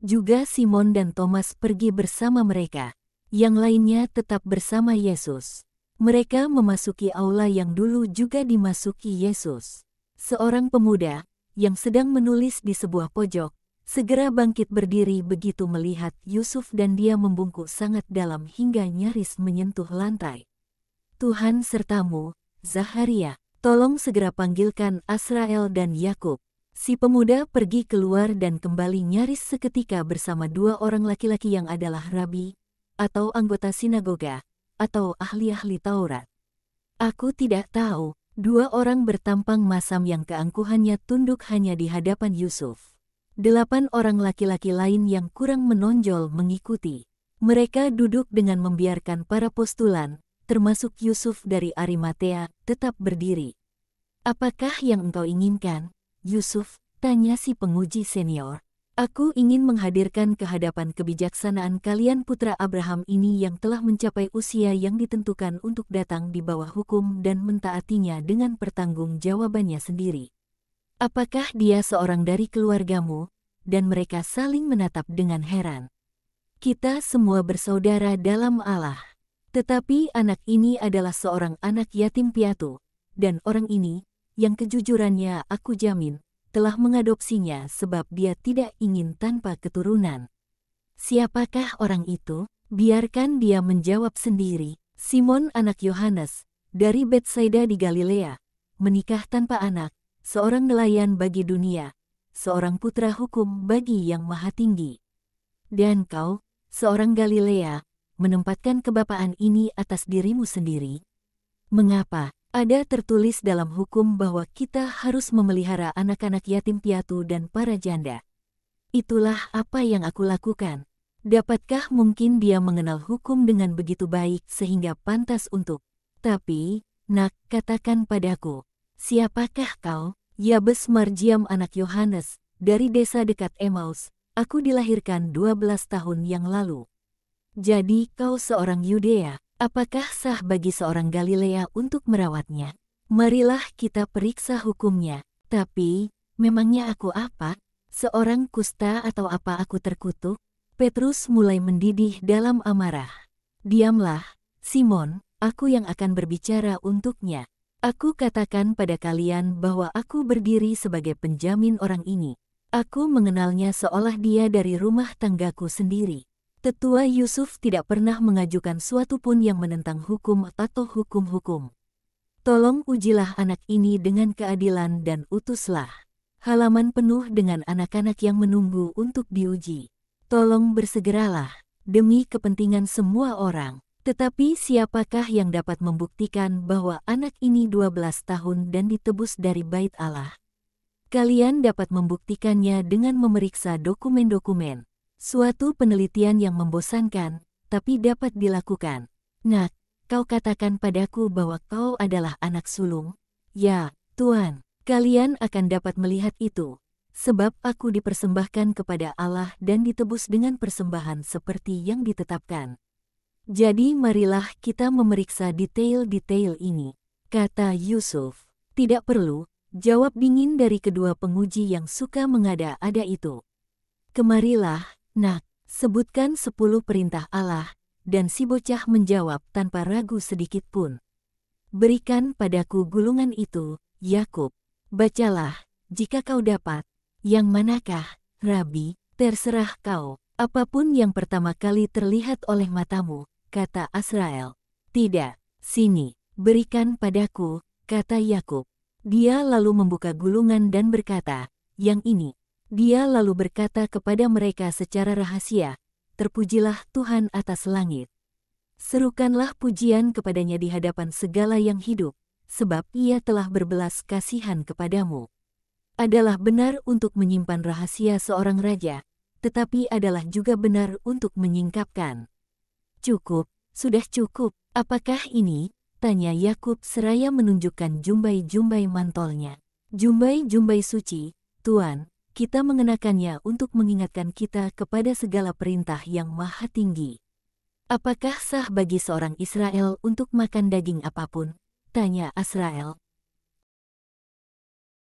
Juga Simon dan Thomas pergi bersama mereka. Yang lainnya tetap bersama Yesus. Mereka memasuki aula yang dulu juga dimasuki Yesus. Seorang pemuda, yang sedang menulis di sebuah pojok, segera bangkit berdiri begitu melihat Yusuf dan dia membungkuk sangat dalam hingga nyaris menyentuh lantai. Tuhan sertamu, Zaharia. Tolong segera panggilkan Asrael dan Yakub. Si pemuda pergi keluar dan kembali nyaris seketika bersama dua orang laki-laki yang adalah rabi, atau anggota sinagoga, atau ahli-ahli Taurat. Aku tidak tahu, dua orang bertampang masam yang keangkuhannya tunduk hanya di hadapan Yusuf. 8 orang laki-laki lain yang kurang menonjol mengikuti. Mereka duduk dengan membiarkan para postulan, termasuk Yusuf dari Arimatea, tetap berdiri. Apakah yang engkau inginkan, Yusuf? Tanya si penguji senior. Aku ingin menghadirkan ke hadapan kebijaksanaan kalian putra Abraham ini yang telah mencapai usia yang ditentukan untuk datang di bawah hukum dan mentaatinya dengan pertanggungjawabannya sendiri. Apakah dia seorang dari keluargamu? Dan mereka saling menatap dengan heran. Kita semua bersaudara dalam Allah. Tetapi anak ini adalah seorang anak yatim piatu, dan orang ini, yang kejujurannya aku jamin, telah mengadopsinya sebab dia tidak ingin tanpa keturunan. Siapakah orang itu? Biarkan dia menjawab sendiri. Simon anak Yohanes, dari Betsaida di Galilea, menikah tanpa anak, seorang nelayan bagi dunia, seorang putra hukum bagi Yang Maha Tinggi. Dan kau, seorang Galilea, menempatkan kebapaan ini atas dirimu sendiri? Mengapa? Ada tertulis dalam hukum bahwa kita harus memelihara anak-anak yatim piatu dan para janda. Itulah apa yang aku lakukan. Dapatkah mungkin dia mengenal hukum dengan begitu baik sehingga pantas untuk? Tapi, nak, katakan padaku, siapakah kau? Yabes Marjiam anak Yohanes, dari desa dekat Emaus, aku dilahirkan 12 tahun yang lalu. Jadi kau seorang Yudea. Apakah sah bagi seorang Galilea untuk merawatnya? Marilah kita periksa hukumnya. Tapi, memangnya aku apa? Seorang kusta atau apa aku terkutuk? Petrus mulai mendidih dalam amarah. Diamlah, Simon, aku yang akan berbicara untuknya. Aku katakan pada kalian bahwa aku berdiri sebagai penjamin orang ini. Aku mengenalnya seolah dia dari rumah tanggaku sendiri. Tetua Yusuf tidak pernah mengajukan suatu pun yang menentang hukum atau hukum-hukum. Tolong ujilah anak ini dengan keadilan dan utuslah. Halaman penuh dengan anak-anak yang menunggu untuk diuji. Tolong bersegeralah, demi kepentingan semua orang. Tetapi siapakah yang dapat membuktikan bahwa anak ini 12 tahun dan ditebus dari bait Allah? Kalian dapat membuktikannya dengan memeriksa dokumen-dokumen. Suatu penelitian yang membosankan, tapi dapat dilakukan. Nak, kau katakan padaku bahwa kau adalah anak sulung? Ya, Tuan, kalian akan dapat melihat itu, sebab aku dipersembahkan kepada Allah dan ditebus dengan persembahan seperti yang ditetapkan. Jadi marilah kita memeriksa detail-detail ini, kata Yusuf. Tidak perlu, jawab dingin dari kedua penguji yang suka mengada-ada itu. Kemarilah, nak, sebutkan 10 perintah Allah, dan si bocah menjawab tanpa ragu sedikit pun. Berikan padaku gulungan itu, Yakub. Bacalah, jika kau dapat. Yang manakah, Rabi? Terserah kau. Apapun yang pertama kali terlihat oleh matamu, kata Asrael. Tidak, sini, berikan padaku, kata Yakub. Dia lalu membuka gulungan dan berkata, yang ini. Dia lalu berkata kepada mereka secara rahasia, terpujilah Tuhan atas langit. Serukanlah pujian kepadanya di hadapan segala yang hidup, sebab ia telah berbelas kasihan kepadamu. Adalah benar untuk menyimpan rahasia seorang raja, tetapi adalah juga benar untuk menyingkapkan. Cukup, sudah cukup. Apakah ini? Tanya Yakub seraya menunjukkan jumbai-jumbai mantolnya. Jumbai-jumbai suci, Tuan. Kita mengenakannya untuk mengingatkan kita kepada segala perintah yang maha tinggi. Apakah sah bagi seorang Israel untuk makan daging apapun? Tanya Asrael.